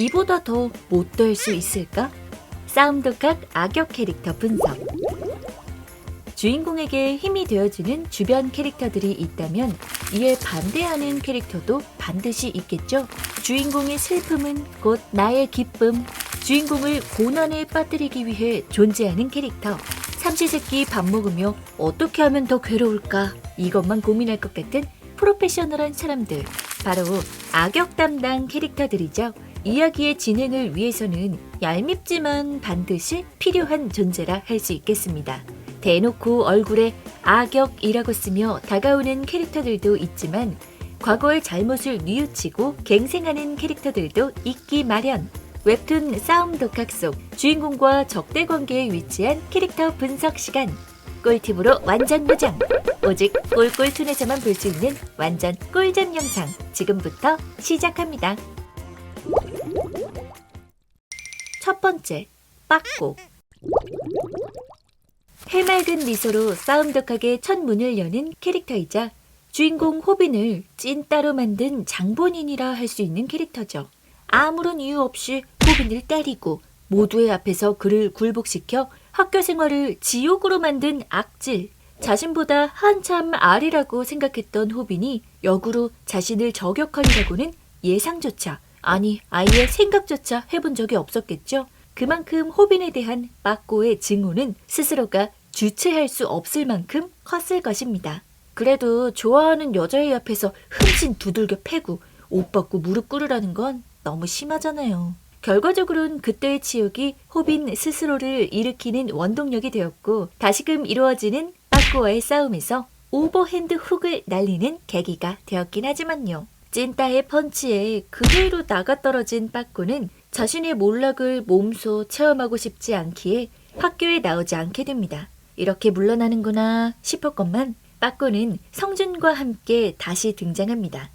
이보다 더 못될 수 있을까? 싸움독학 악역 캐릭터 분석. 주인공에게 힘이 되어주는 주변 캐릭터들이 있다면 이에 반대하는 캐릭터도 반드시 있겠죠. 주인공의 슬픔은 곧 나의 기쁨. 주인공을 고난에 빠뜨리기 위해 존재하는 캐릭터. 삼시세끼 밥 먹으며 어떻게 하면 더 괴로울까? 이것만 고민할 것 같은 프로페셔널한 사람들. 바로 악역 담당 캐릭터들이죠. 이야기의 진행을 위해서는 얄밉지만 반드시 필요한 존재라 할 수 있겠습니다. 대놓고 얼굴에 악역이라고 쓰며 다가오는 캐릭터들도 있지만 과거의 잘못을 뉘우치고 갱생하는 캐릭터들도 있기 마련. 웹툰 싸움독학 속 주인공과 적대 관계에 위치한 캐릭터 분석 시간. 꿀팁으로 완전 무장. 오직 꿀꿀툰에서만 볼 수 있는 완전 꿀잼 영상 지금부터 시작합니다. 첫 번째, 빠꼬. 해맑은 미소로 싸움독학의 첫 문을 여는 캐릭터이자 주인공 호빈을 찐따로 만든 장본인이라 할 수 있는 캐릭터죠. 아무런 이유 없이 호빈을 때리고 모두의 앞에서 그를 굴복시켜 학교 생활을 지옥으로 만든 악질. 자신보다 한참 아래라고 생각했던 호빈이 역으로 자신을 저격하리라고는 예상조차, 아니 아예 생각조차 해본 적이 없었겠죠. 그만큼 호빈에 대한 빠꼬의 증오는 스스로가 주체할 수 없을 만큼 컸을 것입니다. 그래도 좋아하는 여자의 앞에서 흠씬 두들겨 패고 옷 벗고 무릎 꿇으라는 건 너무 심하잖아요. 결과적으로는 그때의 치욕이 호빈 스스로를 일으키는 원동력이 되었고 다시금 이루어지는 빠꼬와의 싸움에서 오버핸드 훅을 날리는 계기가 되었긴 하지만요. 찐따의 펀치에 그대로 나가떨어진 빠꼬는 자신의 몰락을 몸소 체험하고 싶지 않기에 학교에 나오지 않게 됩니다. 이렇게 물러나는구나 싶었건만 빠꼬는 성준과 함께 다시 등장합니다.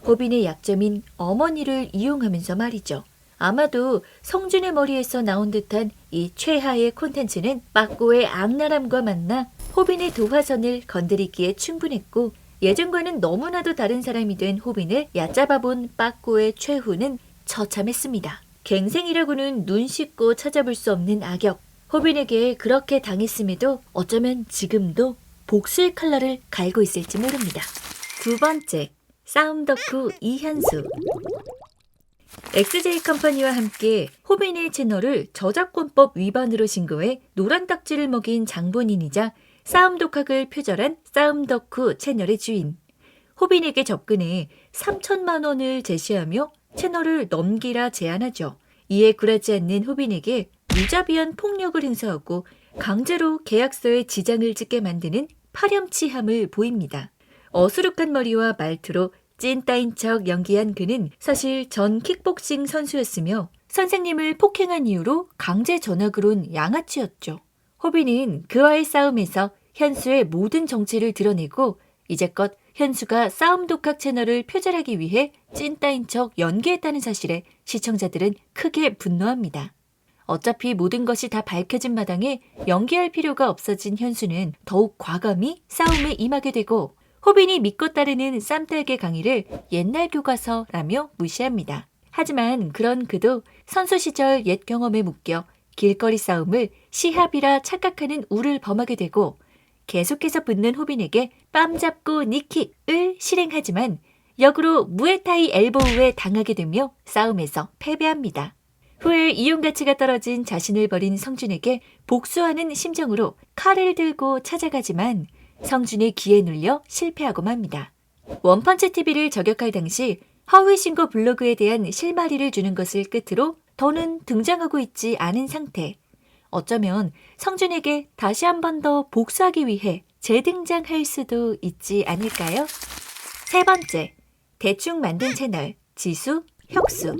호빈의 약점인 어머니를 이용하면서 말이죠. 아마도 성준의 머리에서 나온 듯한 이 최하의 콘텐츠는 빠꼬의 악랄함과 만나 호빈의 도화선을 건드리기에 충분했고 예전과는 너무나도 다른 사람이 된 호빈을 얕잡아본 빠꼬의 최후는 처참했습니다. 갱생이라고는 눈 씻고 찾아볼 수 없는 악역. 호빈에게 그렇게 당했음에도 어쩌면 지금도 복수의 칼날을 갈고 있을지 모릅니다. 두 번째, 싸움 덕후 이현수. XJ 컴퍼니와 함께 호빈의 채널을 저작권법 위반으로 신고해 노란 딱지를 먹인 장본인이자 싸움 독학을 표절한 싸움 덕후 채널의 주인. 호빈에게 접근해 3천만 원을 제시하며 채널을 넘기라 제안하죠. 이에 굴하지 않는 호빈에게 무자비한 폭력을 행사하고 강제로 계약서에 지장을 찍게 만드는 파렴치함을 보입니다. 어수룩한 머리와 말투로 찐따인 척 연기한 그는 사실 전 킥복싱 선수였으며 선생님을 폭행한 이유로 강제 전학을 온 양아치였죠. 호빈은 그와의 싸움에서 현수의 모든 정체를 드러내고 이제껏 현수가 싸움 독학 채널을 표절하기 위해 찐따인 척 연기했다는 사실에 시청자들은 크게 분노합니다. 어차피 모든 것이 다 밝혀진 마당에 연기할 필요가 없어진 현수는 더욱 과감히 싸움에 임하게 되고 호빈이 믿고 따르는 쌈딸개 강의를 옛날 교과서라며 무시합니다. 하지만 그런 그도 선수 시절 옛 경험에 묶여 길거리 싸움을 시합이라 착각하는 우를 범하게 되고 계속해서 붙는 호빈에게 뺨 잡고 니킥을 실행하지만 역으로 무에타이 엘보우에 당하게 되며 싸움에서 패배합니다. 후에 이용 가치가 떨어진 자신을 버린 성준에게 복수하는 심정으로 칼을 들고 찾아가지만 성준의 기에 눌려 실패하고 맙니다. 원펀치TV를 저격할 당시 허위 신고 블로그에 대한 실마리를 주는 것을 끝으로 더는 등장하고 있지 않은 상태. 어쩌면 성준에게 다시 한 번 더 복수하기 위해 재등장할 수도 있지 않을까요? 세 번째, 대충 만든 채널 지수, 혁수.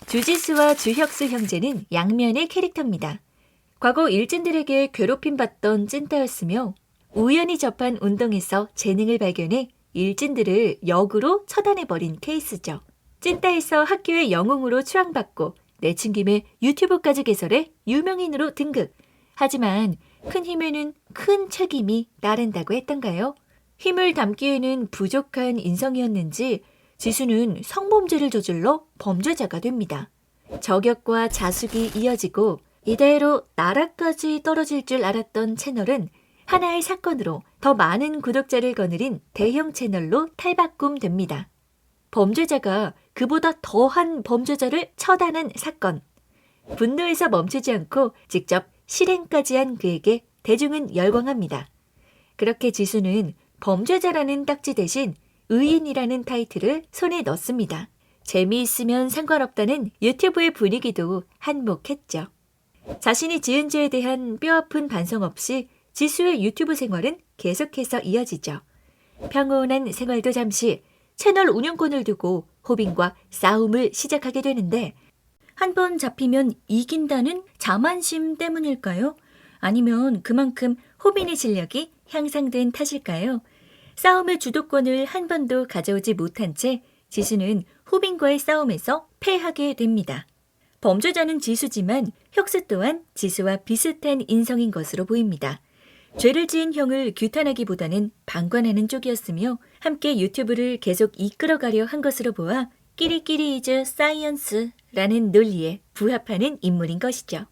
주지수와 주혁수 형제는 양면의 캐릭터입니다. 과거 일진들에게 괴롭힘받던 찐따였으며 우연히 접한 운동에서 재능을 발견해 일진들을 역으로 처단해버린 케이스죠. 찐따에서 학교의 영웅으로 추앙받고 내친 김에 유튜브까지 개설해 유명인으로 등극. 하지만 큰 힘에는 큰 책임이 따른다고 했던가요? 힘을 담기에는 부족한 인성이었는지 지수는 성범죄를 저질러 범죄자가 됩니다. 저격과 자숙이 이어지고 이대로 나라까지 떨어질 줄 알았던 채널은 하나의 사건으로 더 많은 구독자를 거느린 대형 채널로 탈바꿈됩니다. 범죄자가 그보다 더한 범죄자를 처단한 사건. 분노에서 멈추지 않고 직접 실행까지 한 그에게 대중은 열광합니다. 그렇게 지수는 범죄자라는 딱지 대신 의인이라는 타이틀을 손에 넣습니다. 재미있으면 상관없다는 유튜브의 분위기도 한몫했죠. 자신이 지은 죄에 대한 뼈아픈 반성 없이 지수의 유튜브 생활은 계속해서 이어지죠. 평온한 생활도 잠시 채널 운영권을 두고 호빈과 싸움을 시작하게 되는데 한 번 잡히면 이긴다는 자만심 때문일까요? 아니면 그만큼 호빈의 실력이 향상된 탓일까요? 싸움의 주도권을 한 번도 가져오지 못한 채 지수는 호빈과의 싸움에서 패하게 됩니다. 범죄자는 지수지만 혁수 또한 지수와 비슷한 인성인 것으로 보입니다. 죄를 지은 형을 규탄하기보다는 방관하는 쪽이었으며 함께 유튜브를 계속 이끌어가려 한 것으로 보아 끼리끼리 이즈 사이언스라는 논리에 부합하는 인물인 것이죠.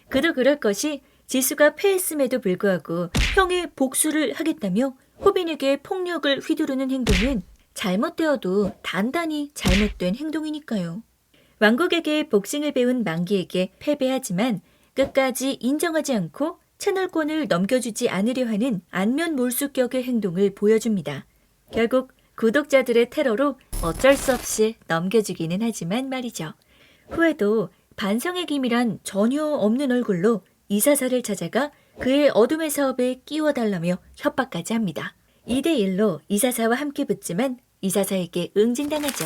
그도 그럴 것이 지수가 패했음에도 불구하고 형의 복수를 하겠다며 호빈에게 폭력을 휘두르는 행동은 잘못되어도 단단히 잘못된 행동이니까요. 왕국에게 복싱을 배운 만기에게 패배하지만 끝까지 인정하지 않고 채널권을 넘겨주지 않으려 하는 안면몰수격의 행동을 보여줍니다. 결국 구독자들의 테러로 어쩔 수 없이 넘겨주기는 하지만 말이죠. 후에도 반성의 기미란 전혀 없는 얼굴로 이사사를 찾아가 그의 어둠의 사업에 끼워달라며 협박까지 합니다. 2대1로 이사사와 함께 붙지만 이사사에게 응징당하죠.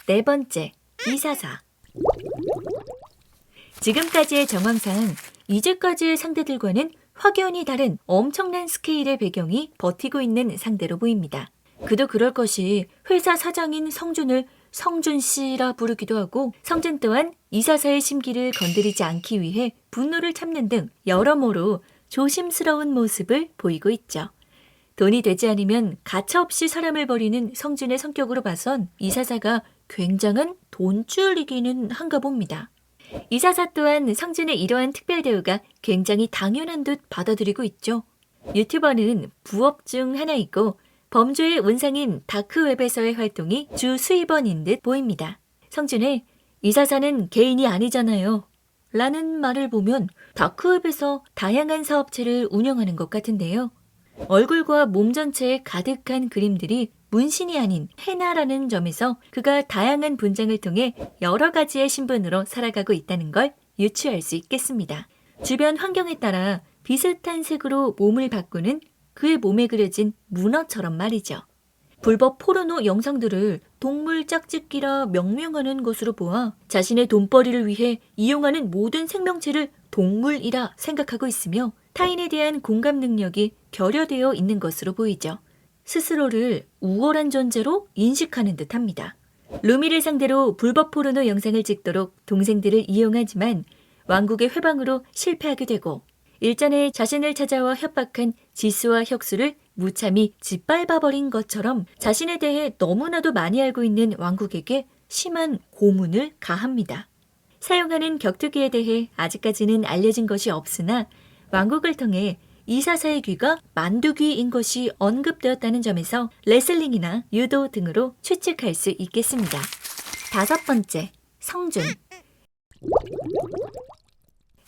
네 번째, 이사사. 지금까지의 정황상 이제까지의 상대들과는 확연히 다른 엄청난 스케일의 배경이 버티고 있는 상대로 보입니다. 그도 그럴 것이 회사 사장인 성준을 성준 씨라 부르기도 하고 성준 또한 이사사의 심기를 건드리지 않기 위해 분노를 참는 등 여러모로 조심스러운 모습을 보이고 있죠. 돈이 되지 않으면 가차없이 사람을 버리는 성준의 성격으로 봐선 이사사가 굉장한 돈줄이기는 한가 봅니다. 이사사 또한 성준의 이러한 특별 대우가 굉장히 당연한 듯 받아들이고 있죠. 유튜버는 부업 중 하나이고 범죄의 온상인 다크웹에서의 활동이 주 수입원인 듯 보입니다. 성준의 이사사는 개인이 아니잖아요 라는 말을 보면 다크웹에서 다양한 사업체를 운영하는 것 같은데요. 얼굴과 몸 전체에 가득한 그림들이 문신이 아닌 해나라는 점에서 그가 다양한 분장을 통해 여러 가지의 신분으로 살아가고 있다는 걸 유추할 수 있겠습니다. 주변 환경에 따라 비슷한 색으로 몸을 바꾸는 그의 몸에 그려진 문어처럼 말이죠. 불법 포르노 영상들을 동물 짝짓기라 명명하는 것으로 보아 자신의 돈벌이를 위해 이용하는 모든 생명체를 동물이라 생각하고 있으며 타인에 대한 공감 능력이 결여되어 있는 것으로 보이죠. 스스로를 우월한 존재로 인식하는 듯합니다. 루미를 상대로 불법 포르노 영상을 찍도록 동생들을 이용하지만 왕국의 회방으로 실패하게 되고 일전에 자신을 찾아와 협박한 지수와 혁수를 무참히 짓밟아버린 것처럼 자신에 대해 너무나도 많이 알고 있는 왕국에게 심한 고문을 가합니다. 사용하는 격투기에 대해 아직까지는 알려진 것이 없으나 왕국을 통해 이사사의 귀가 만두귀인 것이 언급되었다는 점에서 레슬링이나 유도 등으로 추측할 수 있겠습니다. 다섯 번째, 성준.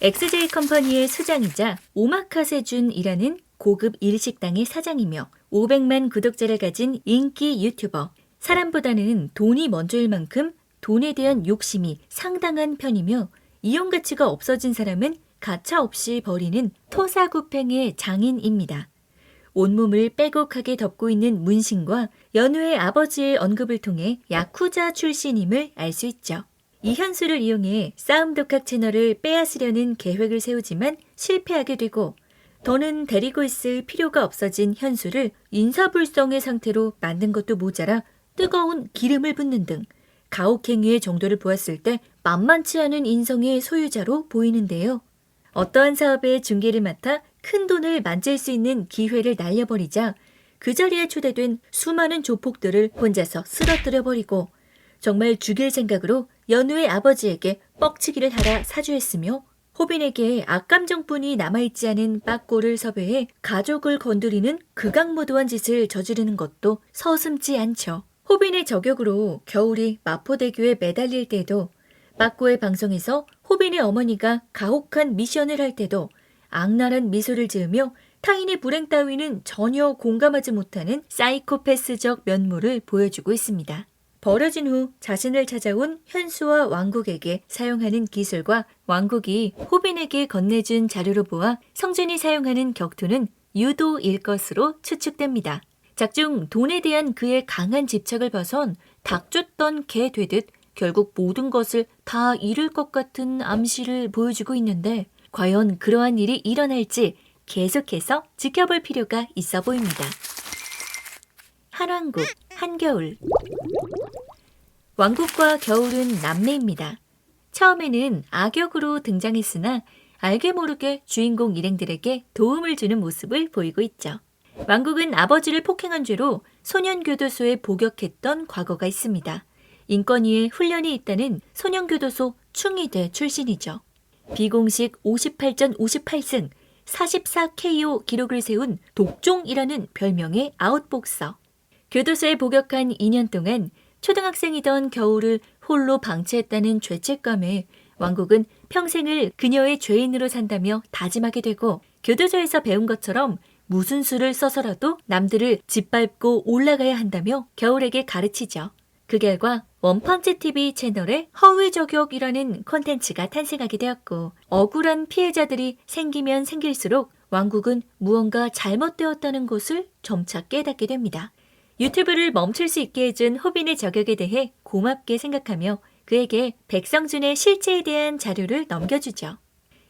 XJ 컴퍼니의 수장이자 오마카세준이라는 고급 일식당의 사장이며 500만 구독자를 가진 인기 유튜버. 사람보다는 돈이 먼저일 만큼 돈에 대한 욕심이 상당한 편이며 이용 가치가 없어진 사람은 가차 없이 버리는 토사구팽의 장인입니다. 온몸을 빼곡하게 덮고 있는 문신과 연우의 아버지의 언급을 통해 야쿠자 출신임을 알 수 있죠. 이 현수를 이용해 싸움독학 채널을 빼앗으려는 계획을 세우지만 실패하게 되고 더는 데리고 있을 필요가 없어진 현수를 인사불성의 상태로 만든 것도 모자라 뜨거운 기름을 붓는 등 가혹행위의 정도를 보았을 때 만만치 않은 인성의 소유자로 보이는데요. 어떠한 사업의 중개를 맡아 큰 돈을 만질 수 있는 기회를 날려버리자 그 자리에 초대된 수많은 조폭들을 혼자서 쓰러뜨려버리고 정말 죽일 생각으로 연우의 아버지에게 뻑치기를 하라 사주했으며 호빈에게 악감정뿐이 남아있지 않은 빠꼬를 섭외해 가족을 건드리는 극악무도한 짓을 저지르는 것도 서슴지 않죠. 호빈의 저격으로 겨울이 마포대교에 매달릴 때도 빠꼬의 방송에서 호빈의 어머니가 가혹한 미션을 할 때도 악랄한 미소를 지으며 타인의 불행 따위는 전혀 공감하지 못하는 사이코패스적 면모를 보여주고 있습니다. 벌어진 후 자신을 찾아온 현수와 왕국에게 사용하는 기술과 왕국이 호빈에게 건네준 자료로 보아 성준이 사용하는 격투는 유도일 것으로 추측됩니다. 작중 돈에 대한 그의 강한 집착을 봐선 닭 쫓던 개 되듯 결국 모든 것을 다 잃을 것 같은 암시를 보여주고 있는데 과연 그러한 일이 일어날지 계속해서 지켜볼 필요가 있어 보입니다. 한왕국, 한겨울. 왕국과 겨울은 남매입니다. 처음에는 악역으로 등장했으나 알게 모르게 주인공 일행들에게 도움을 주는 모습을 보이고 있죠. 왕국은 아버지를 폭행한 죄로 소년교도소에 복역했던 과거가 있습니다. 인권위에 훈련이 있다는 소년교도소 충의대 출신이죠. 비공식 58전 58승 44KO 기록을 세운 독종이라는 별명의 아웃복서. 교도소에 복역한 2년 동안 초등학생이던 겨울을 홀로 방치했다는 죄책감에 왕국은 평생을 그녀의 죄인으로 산다며 다짐하게 되고 교도소에서 배운 것처럼 무슨 수를 써서라도 남들을 짓밟고 올라가야 한다며 겨울에게 가르치죠. 그 결과 원펀치TV 채널에 허위저격이라는 콘텐츠가 탄생하게 되었고 억울한 피해자들이 생기면 생길수록 왕국은 무언가 잘못되었다는 것을 점차 깨닫게 됩니다. 유튜브를 멈출 수 있게 해준 호빈의 저격에 대해 고맙게 생각하며 그에게 백성준의 실체에 대한 자료를 넘겨주죠.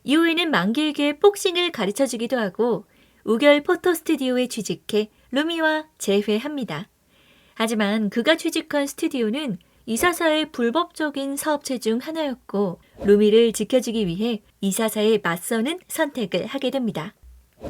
이후에는 만기에게 복싱을 가르쳐주기도 하고 우결 포토 스튜디오에 취직해 루미와 재회합니다. 하지만 그가 취직한 스튜디오는 이사사의 불법적인 사업체 중 하나였고 루미를 지켜주기 위해 이사사에 맞서는 선택을 하게 됩니다.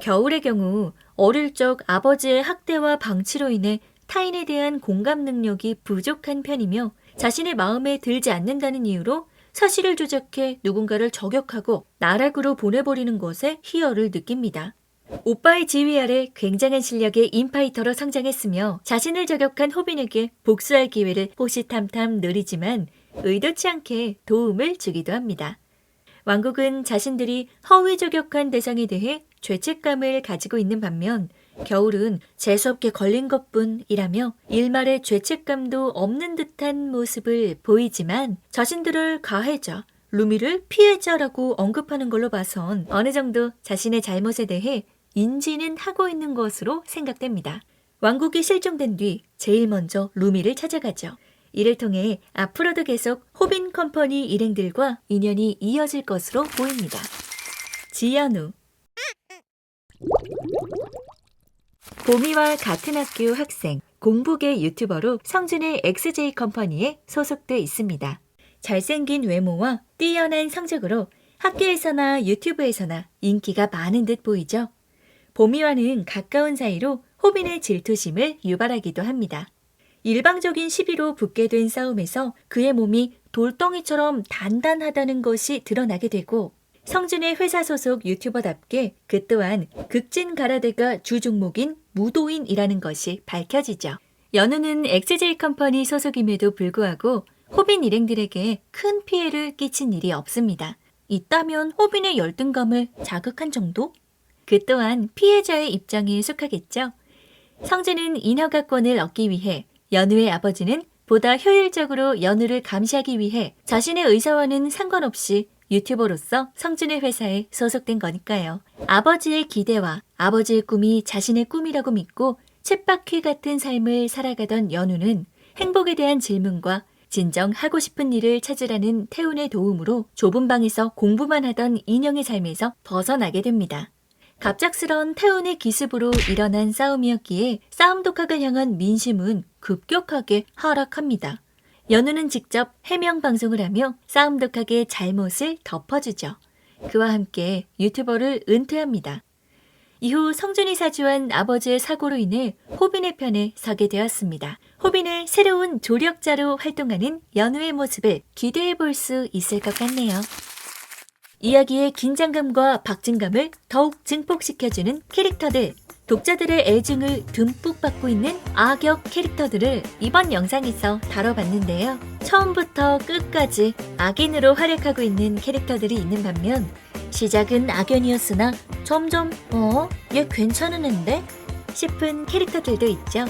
겨울의 경우 어릴 적 아버지의 학대와 방치로 인해 타인에 대한 공감 능력이 부족한 편이며 자신의 마음에 들지 않는다는 이유로 사실을 조작해 누군가를 저격하고 나락으로 보내버리는 것에 희열을 느낍니다. 오빠의 지휘 아래 굉장한 실력의 인파이터로 성장했으며 자신을 저격한 호빈에게 복수할 기회를 호시탐탐 누리지만 의도치 않게 도움을 주기도 합니다. 왕국은 자신들이 허위 저격한 대상에 대해 죄책감을 가지고 있는 반면 겨울은 재수없게 걸린 것뿐이라며 일말의 죄책감도 없는 듯한 모습을 보이지만 자신들을 가해자, 루미를 피해자라고 언급하는 걸로 봐선 어느 정도 자신의 잘못에 대해 인지는 하고 있는 것으로 생각됩니다. 왕국이 실종된 뒤 제일 먼저 루미를 찾아가죠. 이를 통해 앞으로도 계속 호빈 컴퍼니 일행들과 인연이 이어질 것으로 보입니다. 지연우. 보미와 같은 학교 학생, 공부계 유튜버로 성준의 XJ 컴퍼니에 소속돼 있습니다. 잘생긴 외모와 뛰어난 성적으로 학교에서나 유튜브에서나 인기가 많은 듯 보이죠. 보미와는 가까운 사이로 호빈의 질투심을 유발하기도 합니다. 일방적인 시비로 붙게 된 싸움에서 그의 몸이 돌덩이처럼 단단하다는 것이 드러나게 되고 성준의 회사 소속 유튜버답게 그 또한 극진 가라데가 주 종목인 무도인이라는 것이 밝혀지죠. 연우는 XJ 컴퍼니 소속임에도 불구하고 호빈 일행들에게 큰 피해를 끼친 일이 없습니다. 있다면 호빈의 열등감을 자극한 정도? 그 또한 피해자의 입장에 속하겠죠. 성준은 인허가권을 얻기 위해 연우의 아버지는 보다 효율적으로 연우를 감시하기 위해 자신의 의사와는 상관없이 유튜버로서 성준의 회사에 소속된 거니까요. 아버지의 기대와 아버지의 꿈이 자신의 꿈이라고 믿고 쳇바퀴 같은 삶을 살아가던 연우는 행복에 대한 질문과 진정 하고 싶은 일을 찾으라는 태훈의 도움으로 좁은 방에서 공부만 하던 인형의 삶에서 벗어나게 됩니다. 갑작스런 태훈의 기습으로 일어난 싸움이었기에 싸움 독학을 향한 민심은 급격하게 하락합니다. 연우는 직접 해명 방송을 하며 싸움 독학의 잘못을 덮어주죠. 그와 함께 유튜버를 은퇴합니다. 이후 성준이 사주한 아버지의 사고로 인해 호빈의 편에 서게 되었습니다. 호빈의 새로운 조력자로 활동하는 연우의 모습을 기대해 볼 수 있을 것 같네요. 이야기의 긴장감과 박진감을 더욱 증폭시켜주는 캐릭터들, 독자들의 애증을 듬뿍 받고 있는 악역 캐릭터들을 이번 영상에서 다뤄봤는데요. 처음부터 끝까지 악인으로 활약하고 있는 캐릭터들이 있는 반면 시작은 악연이었으나 점점 얘 괜찮은 앤데? 싶은 캐릭터들도 있죠.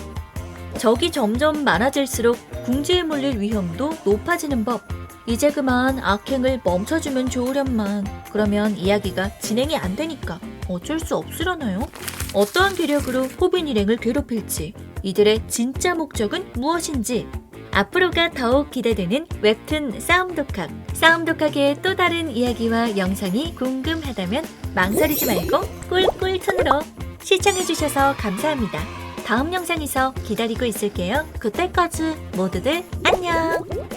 적이 점점 많아질수록 궁지에 몰릴 위험도 높아지는 법. 이제 그만 악행을 멈춰주면 좋으련만. 그러면 이야기가 진행이 안 되니까 어쩔 수 없으려나요? 어떠한 괴력으로 호빈 일행을 괴롭힐지, 이들의 진짜 목적은 무엇인지 앞으로가 더욱 기대되는 웹툰 싸움독학. 싸움독학의 또 다른 이야기와 영상이 궁금하다면 망설이지 말고 꿀꿀툰으로 시청해주셔서 감사합니다. 다음 영상에서 기다리고 있을게요. 그때까지 모두들 안녕!